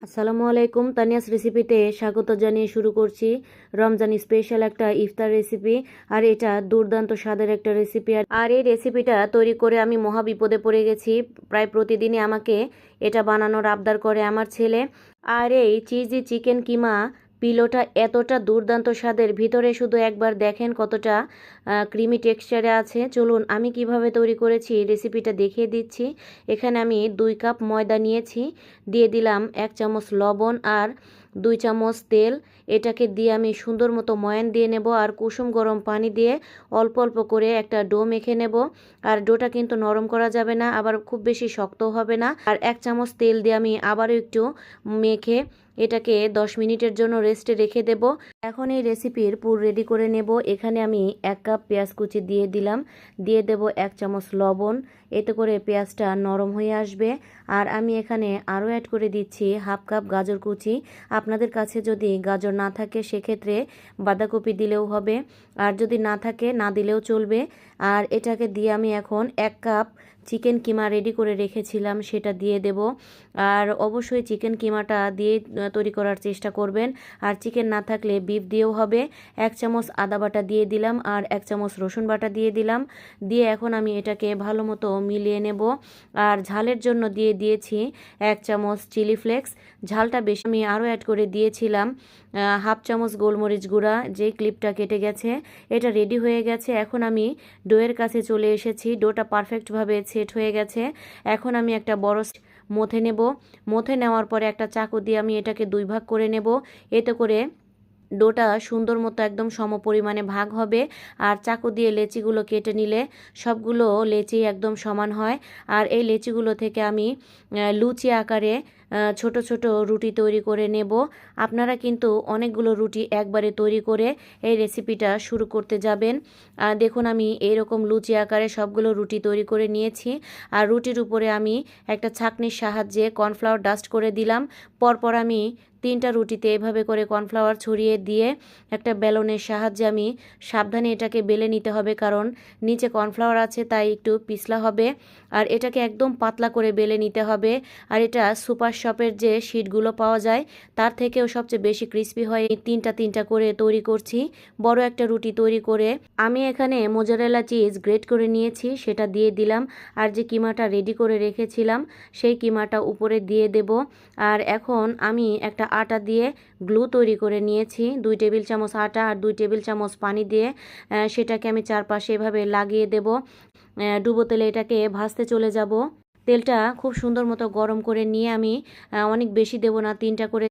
আসসালামু আলাইকুম। তানিয়াস রেসিপিতে স্বাগত জানিয়ে শুরু করছি রমজান স্পেশাল একটা ইফতার রেসিপি। আর এটা দুর্দান্ত স্বাদের একটা রেসিপি। আর এই রেসিপিটা তৈরি করে আমি মহা বিপদে পড়ে গেছি। প্রায় প্রতিদিনই আমাকে এটা বানানোর আবদার করে আমার ছেলে। আর এই চিজি চিকেন কিমা পিলোটা এতটা দুর্দান্ত স্বাদের, ভিতরে শুধু একবার দেখেন কতটা ক্রিমি টেক্সচারে আছে। চলুন আমি কিভাবে তৈরি করেছি রেসিপিটা দেখিয়ে দিচ্ছি। এখানে আমি 2 কাপ ময়দা নিয়েছি, দিয়ে দিলাম 1 চামচ লবণ আর 2 চামচ তেল। এটাকে দিয়ে আমি সুন্দর মতো ময়ান দিয়ে নেব আর কুসুম গরম পানি দিয়ে অল্প অল্প করে একটা ডো মেখে নেব। আর ডোটা কিন্তু নরম করা যাবে না, আবার খুব বেশি শক্ত হবে না। আর 1 চামচ তেল দিয়ে আমি আবারও একটু মেখে এটাকে 10 মিনিটের জন্য রেস্টে রেখে দেব। এখন এই রেসিপির পুর রেডি করে নেব। এখানে আমি 1 কাপ পেঁয়াজ কুচি দিয়ে দিলাম, দিয়ে দেব 1 চামচ লবণ। এতে করে পেঁয়াজটা নরম হয়ে আসবে। আর আমি এখানে আরও অ্যাড করে দিচ্ছি হাফ কাপ গাজর কুচি। আপনাদের কাছে যদি গাজর না থাকে সেক্ষেত্রে বাঁধাকপি দিলেও হবে, আর যদি না থাকে না দিলেও চলবে। আর এটাকে দিয়ে আমি এখন 1 কাপ চিকেন কিমা রেডি করে রেখেছিলাম সেটা দিয়ে দেব। আর অবশ্যই চিকেন কিমাটা দিয়ে তৈরি করার চেষ্টা করবেন। আর চিকেন না থাকলে বিফ দিয়েও হবে। 1 চামচ আদা বাটা দিয়ে দিলাম আর 1 চামচ রসুন বাটা দিয়ে দিলাম। দিয়ে এখন আমি এটাকে ভালো মতো মিলিয়ে নেব। আর ঝালের জন্য দিয়ে দিয়েছি 1 চামচ চিলি ফ্লেক্স। ঝালটা বেশি আমি আরও অ্যাড করে দিয়েছিলাম হাফ চামচ গোলমরিচ গুঁড়া, যে ক্লিপটা কেটে গেছে। এটা রেডি হয়ে গেছে। এখন আমি ডোয়ের কাছে চলে এসেছি। ডোটা পারফেক্টভাবে সেট হয়ে গেছে। এখন আমি একটা বড় মথে নেব। মথে নেওয়ার পরে একটা চাকু দিয়ে আমি এটাকে 2 ভাগ করে নেব। এতে করে ডোটা সুন্দর মতো একদম সম পরিমাণে ভাগ হবে। আর চাকু দিয়ে লেচিগুলো কেটে নিলে সবগুলো লেচি একদম সমান হয়। আর এই লেচিগুলো থেকে আমি লুচি আকারে ছোট ছোট রুটি তৈরি করে নেব। আপনারা কিন্তু অনেকগুলো রুটি একবারে তৈরি করে এই রেসিপিটা শুরু করতে যাবেন। দেখুন আমি এইরকম লুচি আকারে সবগুলো রুটি তৈরি করে নিয়েছি। আর রুটির উপরে আমি একটা ছাঁকনির সাহায্যে কর্নফ্লাওয়ার ডাস্ট করে দিলাম। পরপর আমি 3টা রুটিতে এভাবে করে কর্নফ্লাওয়ার ছড়িয়ে দিয়ে একটা বেলনের সাহায্যে আমি সাবধানে এটাকে বেলে নিতে হবে, কারণ নিচে কর্নফ্লাওয়ার আছে তাই একটু পিছলা হবে। আর এটাকে একদম পাতলা করে বেলে নিতে হবে। আর এটা সুপার শপের যে শিটগুলো পাওয়া যায় তার থেকেও সবচেয়ে বেশি ক্রিস্পি হয়। 3টা করে তৈরি করছি। বড় একটা রুটি তৈরি করে আমি এখানে মোজারেলা চিজ গ্রেট করে নিয়েছি, সেটা দিয়ে দিলাম। আর যে কিমাটা রেডি করে রেখেছিলাম সেই কিমাটা উপরে দিয়ে দেব। আর এখন আমি একটা আটা দিয়ে গ্লু তৈরি করে নিয়েছি। 2 টেবিল চামচ আটা আর 2 টেবিল চামচ পানি দিয়ে সেটাকে আমি চারপাশে এভাবে লাগিয়ে দেব। ডুবো তেলে এটাকে ভাজতে চলে যাব। তেলটা খুব সুন্দর মতো গরম করে নিয়ে আমি অনেক বেশি দেব না, 3টা করে